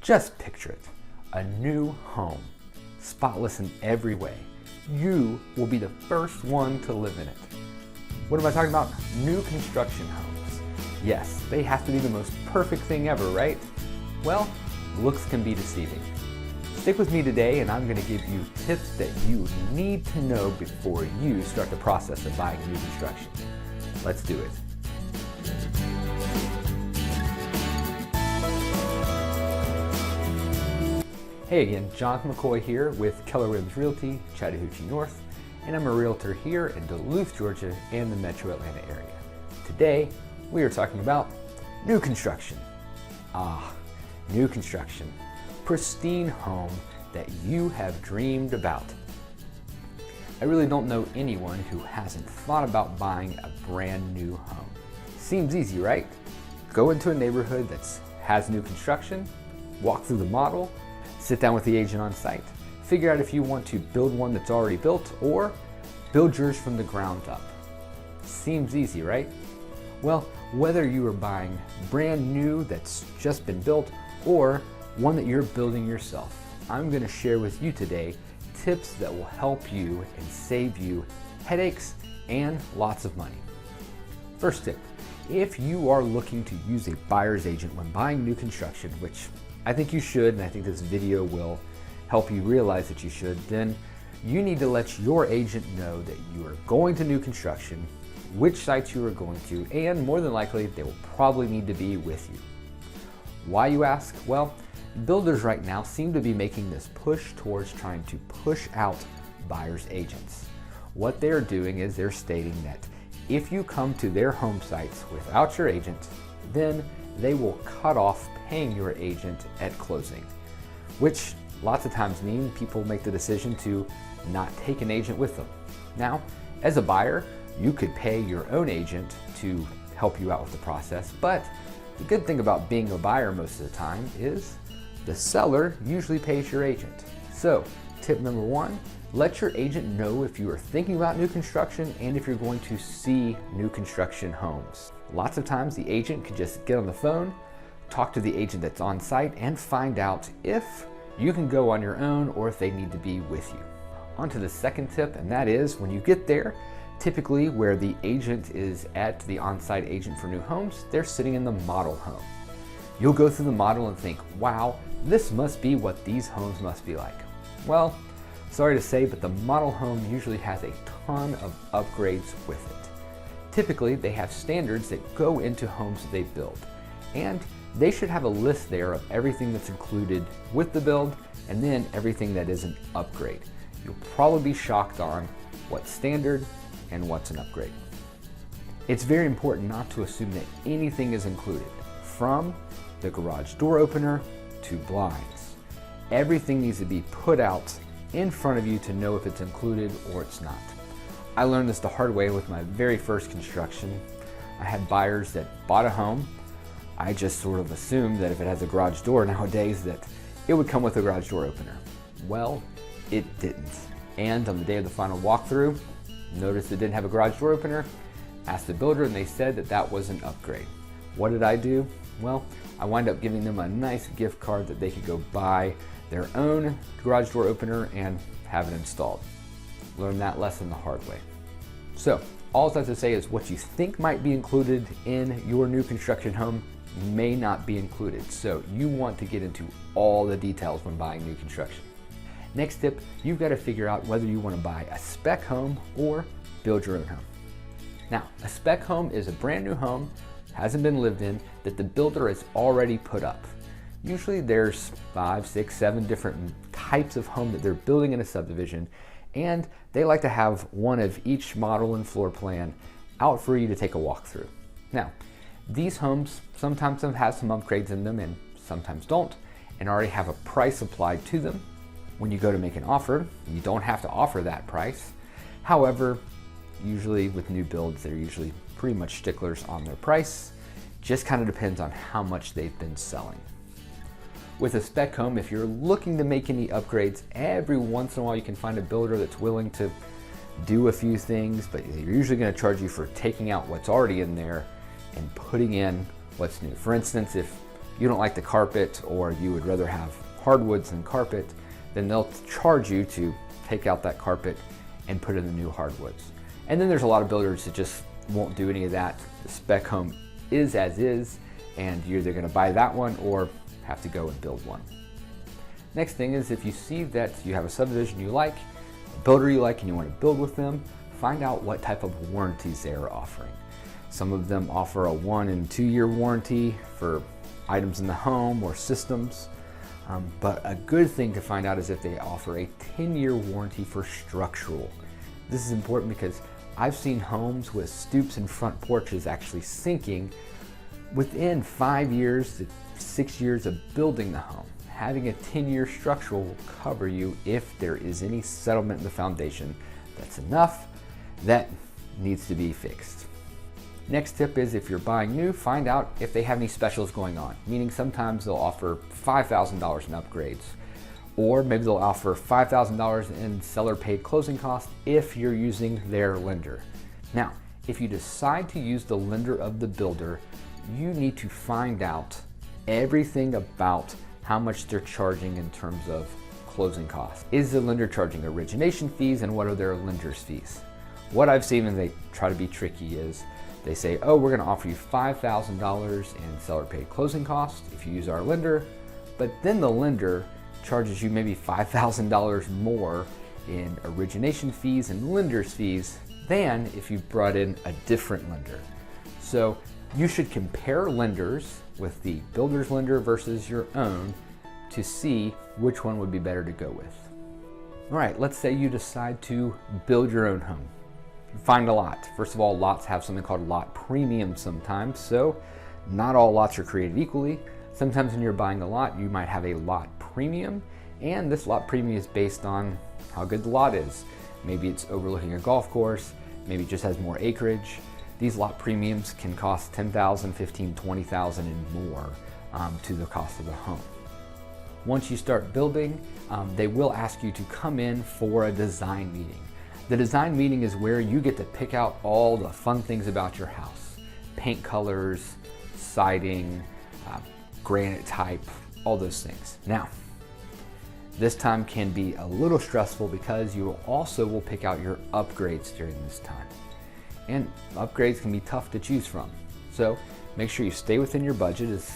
Just picture it, a new home, spotless in every way. You will be the first one to live in it. What am I talking about? New construction homes. Yes, they have to be the most perfect thing ever, right? Well, looks can be deceiving. Stick with me today and I'm going to give you tips that you need to know before you start the process of buying new construction. Let's do it. Hey again, Jonathan McCoy here with Keller Williams Realty, Chattahoochee North, and I'm a realtor here in Duluth, Georgia and the metro Atlanta area. Today, we are talking about new construction. New construction. Pristine home that you have dreamed about. I really don't know anyone who hasn't thought about buying a brand new home. Seems easy, right? Go into a neighborhood that has new construction, walk through the model, sit down with the agent on site, figure out if you want to build one that's already built or build yours from the ground up. Seems easy, right? Well, whether you are buying brand new that's just been built or one that you're building yourself, I'm going to share with you today tips that will help you and save you headaches and lots of money. First tip, if you are looking to use a buyer's agent when buying new construction, which I think you should, and I think this video will help you realize that you should, then you need to let your agent know that you are going to new construction, which sites you are going to, and more than likely, they will probably need to be with you. Why, you ask? Well, builders right now seem to be making this push towards trying to push out buyer's agents. What they're doing is they're stating that if you come to their home sites without your agent, then they will cut off paying your agent at closing, which lots of times mean people make the decision to not take an agent with them. Now, as a buyer, you could pay your own agent to help you out with the process, but the good thing about being a buyer most of the time is the seller usually pays your agent. So, tip number one, let your agent know if you are thinking about new construction and if you're going to see new construction homes. Lots of times the agent can just get on the phone, talk to the agent that's on site, and find out if you can go on your own or if they need to be with you. On to the second tip, and that is when you get there, typically where the agent is at, the on-site agent for new homes, they're sitting in the model home. You'll go through the model and think, wow, this must be what these homes must be like. Well, sorry to say, but the model home usually has a ton of upgrades with it. Typically, they have standards that go into homes that they build, and they should have a list there of everything that's included with the build and then everything that is an upgrade. You'll probably be shocked on what's standard and what's an upgrade. It's very important not to assume that anything is included, from the garage door opener to blinds. Everything needs to be put out in front of you to know if it's included or it's not. I learned this the hard way with my very first construction. I had buyers that bought a home. I just sort of assumed that if it has a garage door nowadays that it would come with a garage door opener. Well, it didn't. And on the day of the final walkthrough, noticed it didn't have a garage door opener, asked the builder and they said that that was an upgrade. What did I do? Well, I wind up giving them a nice gift card that they could go buy their own garage door opener and have it installed. Learned that lesson the hard way. So, all I have to say is what you think might be included in your new construction home may not be included. So you want to get into all the details when buying new construction. Next tip, you've got to figure out whether you want to buy a spec home or build your own home. Now, a spec home is a brand new home, hasn't been lived in, that the builder has already put up. Usually there's 5, 6, 7 different types of home that they're building in a subdivision, and they like to have one of each model and floor plan out for you to take a walk through. Now, these homes sometimes have some upgrades in them and sometimes don't, and already have a price applied to them. When you go to make an offer, you don't have to offer that price. However, usually with new builds, they're usually pretty much sticklers on their price. Just kind of depends on how much they've been selling. With a spec home, if you're looking to make any upgrades, every once in a while you can find a builder that's willing to do a few things, but they're usually going to charge you for taking out what's already in there and putting in what's new. For instance, if you don't like the carpet, or you would rather have hardwoods than carpet, then they'll charge you to take out that carpet and put in the new hardwoods. And then there's a lot of builders that just won't do any of that. The spec home is as is, and you're either gonna buy that one or have to go and build one. Next thing is, if you see that you have a subdivision you like, a builder you like, and you want to build with them, find out what type of warranties they are offering. Some of them offer a 1 and 2 year warranty for items in the home or systems. But a good thing to find out is if they offer a 10-year warranty for structural. This is important because I've seen homes with stoops and front porches actually sinking within 5 years to 6 years of building the home. Having a 10-year structural will cover you if there is any settlement in the foundation that's enough that needs to be fixed. Next tip is, if you're buying new, find out if they have any specials going on, meaning sometimes they'll offer $5,000 in upgrades, or maybe they'll offer $5,000 in seller paid closing costs if you're using their lender. Now, if you decide to use the lender of the builder, you need to find out everything about how much they're charging in terms of closing costs. Is the lender charging origination fees, and what are their lender's fees? What I've seen, and they try to be tricky, is they say, oh, we're gonna offer you $5,000 in seller paid closing costs if you use our lender, but then the lender charges you maybe $5,000 more in origination fees and lender's fees than if you brought in a different lender. So you should compare lenders with the builder's lender versus your own to see which one would be better to go with. All right, let's say you decide to build your own home. Find a lot. First of all, lots have something called lot premium sometimes, so not all lots are created equally. Sometimes when you're buying a lot, you might have a lot premium, and this lot premium is based on how good the lot is. Maybe it's overlooking a golf course, maybe it just has more acreage. These lot premiums can cost $10,000, $15,000, $20,000 and more to the cost of the home. Once you start building, they will ask you to come in for a design meeting. The design meeting is where you get to pick out all the fun things about your house. Paint colors, siding, granite type, all those things. Now, this time can be a little stressful because you also will pick out your upgrades during this time. And upgrades can be tough to choose from. So make sure you stay within your budget, is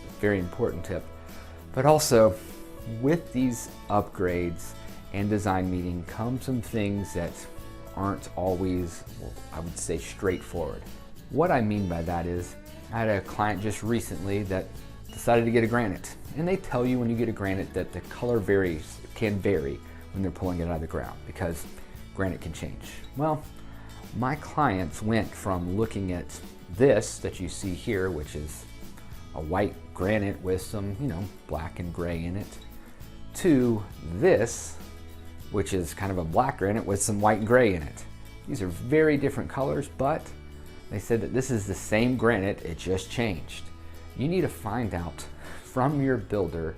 a very important tip. But also, with these upgrades and design meeting come some things that aren't always, well, I would say, straightforward. What I mean by that is, I had a client just recently that decided to get a granite. And they tell you when you get a granite that the color can vary when they're pulling it out of the ground, because granite can change. Well, my clients went from looking at this that you see here, which is a white granite with some, black and gray in it, to this, which is kind of a black granite with some white and gray in it. These are very different colors, but they said that this is the same granite, it just changed. You need to find out from your builder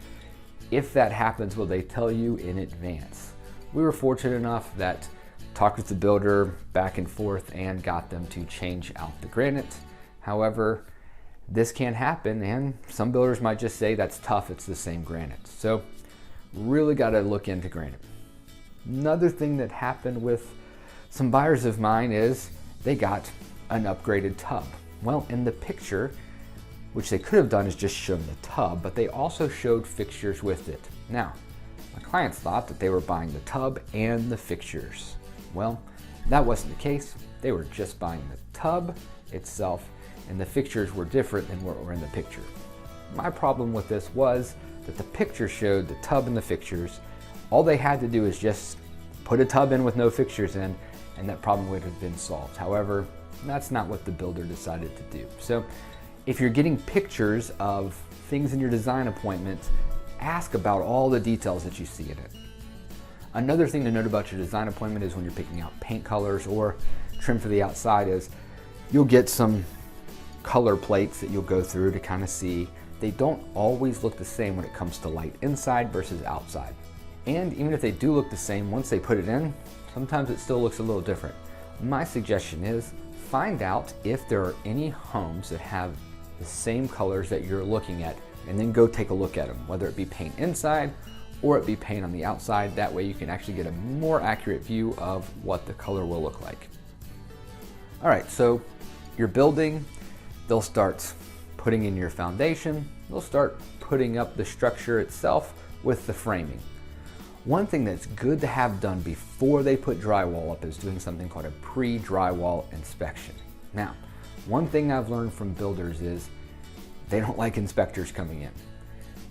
if that happens, will they tell you in advance? We were fortunate enough that talked with the builder back and forth and got them to change out the granite. However, this can happen, and some builders might just say that's tough, it's the same granite. So really got to look into granite. Another thing that happened with some buyers of mine is they got an upgraded tub. Well, in the picture, which they could have done is just shown the tub, but they also showed fixtures with it. Now, my clients thought that they were buying the tub and the fixtures. Well, that wasn't the case. They were just buying the tub itself, and the fixtures were different than what were in the picture. My problem with this was that the picture showed the tub and the fixtures. All they had to do is just put a tub in with no fixtures in, and that problem would have been solved. However, that's not what the builder decided to do. So if you're getting pictures of things in your design appointment, ask about all the details that you see in it. Another thing to note about your design appointment is when you're picking out paint colors or trim for the outside is you'll get some color plates that you'll go through to kind of see. They don't always look the same when it comes to light inside versus outside. And even if they do look the same, once they put it in, sometimes it still looks a little different. My suggestion is find out if there are any homes that have the same colors that you're looking at and then go take a look at them, whether it be paint inside or it be paint on the outside. That way you can actually get a more accurate view of what the color will look like. All right, so your building, they'll start putting in your foundation, they'll start putting up the structure itself with the framing. One thing that's good to have done before they put drywall up is doing something called a pre-drywall inspection. Now, one thing I've learned from builders is they don't like inspectors coming in.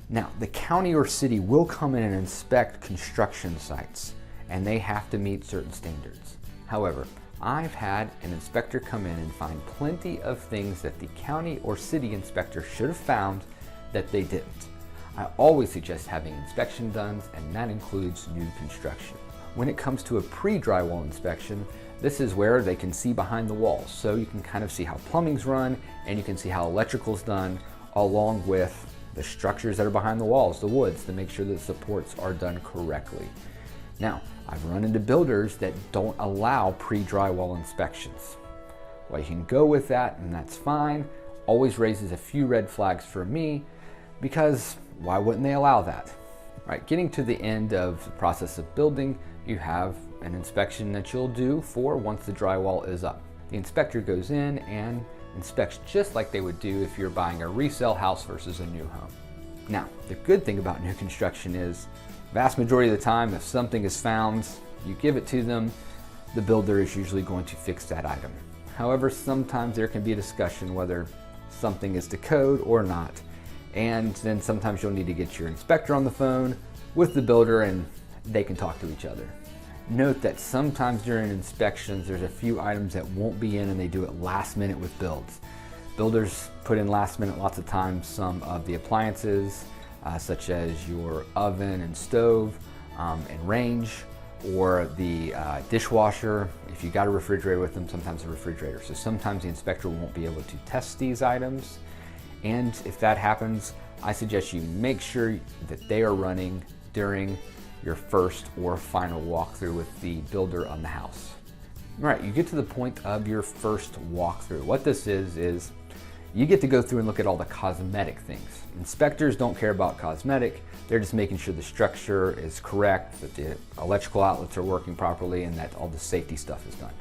Now, the county or city will come in and inspect construction sites, and they have to meet certain standards. However, I've had an inspector come in and find plenty of things that the county or city inspector should have found that they didn't. I always suggest having inspection done, and that includes new construction. When it comes to a pre-drywall inspection, this is where they can see behind the walls. So you can kind of see how plumbing's run, and you can see how electrical's done, along with the structures that are behind the walls, the woods, to make sure that the supports are done correctly. Now, I've run into builders that don't allow pre-drywall inspections. Well, you can go with that, and that's fine. Always raises a few red flags for me, because why wouldn't they allow that? All right, getting to the end of the process of building, you have an inspection that you'll do for once the drywall is up. The inspector goes in and inspects just like they would do if you're buying a resale house versus a new home. Now, the good thing about new construction is, vast majority of the time, if something is found, you give it to them, the builder is usually going to fix that item. However, sometimes there can be a discussion whether something is to code or not. And then sometimes you'll need to get your inspector on the phone with the builder and they can talk to each other. Note that sometimes during inspections, there's a few items that won't be in and they do it last minute with builds. Builders put in last minute lots of times some of the appliances, such as your oven and stove and range, or the dishwasher. If you got a refrigerator with them, sometimes a refrigerator. So sometimes the inspector won't be able to test these items. And if that happens, I suggest you make sure that they are running during your first or final walkthrough with the builder on the house. All right, you get to the point of your first walkthrough. What this is you get to go through and look at all the cosmetic things. Inspectors don't care about cosmetic. They're just making sure the structure is correct, that the electrical outlets are working properly, and that all the safety stuff is done.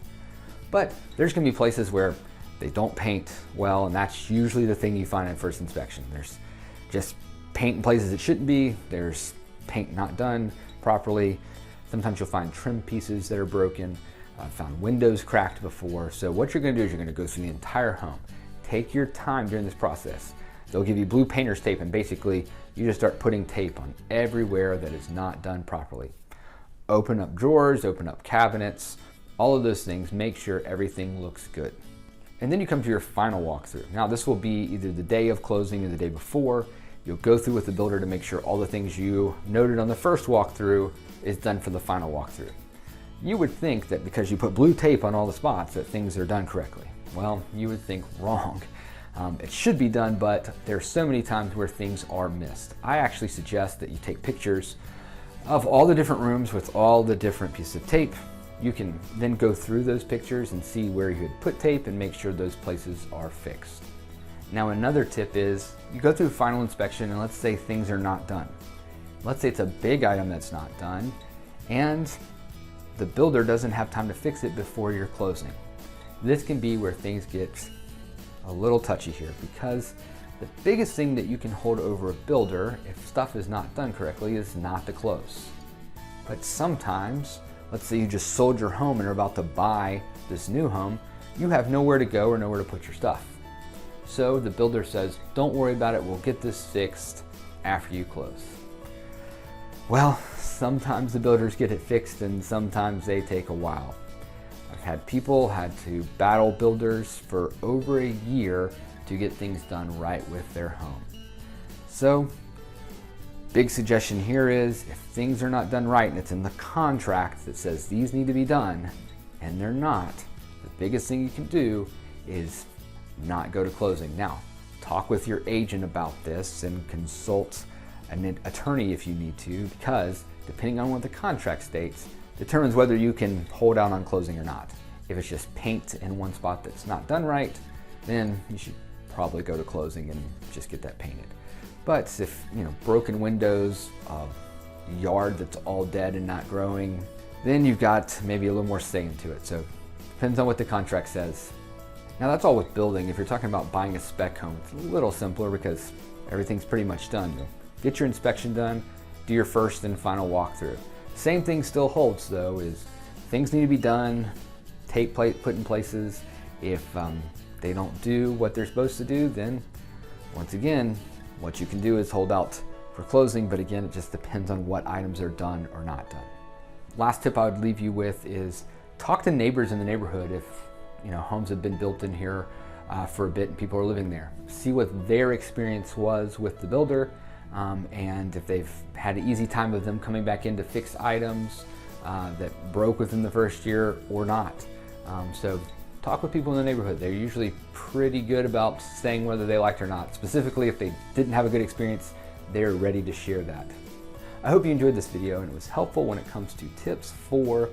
But there's gonna be places where they don't paint well, and that's usually the thing you find in first inspection. There's just paint in places it shouldn't be. There's paint not done properly. Sometimes you'll find trim pieces that are broken. I've found windows cracked before. So what you're gonna do is you're gonna go through the entire home. Take your time during this process. They'll give you blue painter's tape, and basically you just start putting tape on everywhere that is not done properly. Open up drawers, open up cabinets, all of those things. Make sure everything looks good. And then you come to your final walkthrough. Now this will be either the day of closing or the day before. You'll go through with the builder to make sure all the things you noted on the first walkthrough is done for the final walkthrough. You would think that because you put blue tape on all the spots that things are done correctly. Well, you would think wrong. It should be done, but there's so many times where things are missed. I actually suggest that you take pictures of all the different rooms with all the different pieces of tape. You can then go through those pictures and see where you had put tape and make sure those places are fixed. Now another tip is, you go through final inspection and let's say things are not done. Let's say it's a big item that's not done and the builder doesn't have time to fix it before you're closing. This can be where things get a little touchy here, because the biggest thing that you can hold over a builder if stuff is not done correctly is not to close. But sometimes, let's say you just sold your home and are about to buy this new home, you have nowhere to go or nowhere to put your stuff. So the builder says, don't worry about it, we'll get this fixed after you close. Well, sometimes the builders get it fixed and sometimes they take a while. I've had people had to battle builders for over a year to get things done right with their home. So, big suggestion here is, if things are not done right and it's in the contract that says these need to be done and they're not, the biggest thing you can do is not go to closing. Now, talk with your agent about this and consult an attorney if you need to, because depending on what the contract states, determines whether you can hold out on closing or not. If it's just paint in one spot that's not done right, then you should probably go to closing and just get that painted. But if, broken windows, a yard that's all dead and not growing, then you've got maybe a little more say into it. So depends on what the contract says. Now that's all with building. If you're talking about buying a spec home, it's a little simpler because everything's pretty much done. You'll get your inspection done, do your first and final walkthrough. Same thing still holds though, is things need to be done, tape put in places. If they don't do what they're supposed to do, then once again, what you can do is hold out for closing, but again, it just depends on what items are done or not done. Last tip I would leave you with is talk to neighbors in the neighborhood if homes have been built in here for a bit and people are living there. See what their experience was with the builder and if they've had an easy time of them coming back in to fix items that broke within the first year or not. So talk with people in the neighborhood. They're usually pretty good about saying whether they liked it or not. Specifically, if they didn't have a good experience, they're ready to share that. I hope you enjoyed this video and it was helpful when it comes to tips for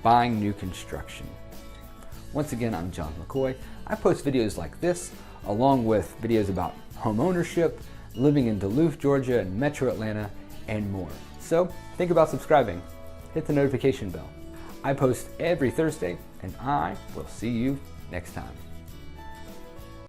buying new construction. Once again, I'm John McCoy. I post videos like this, along with videos about home ownership, living in Duluth, Georgia, and Metro Atlanta, and more. So think about subscribing. Hit the notification bell. I post every Thursday, and I will see you next time.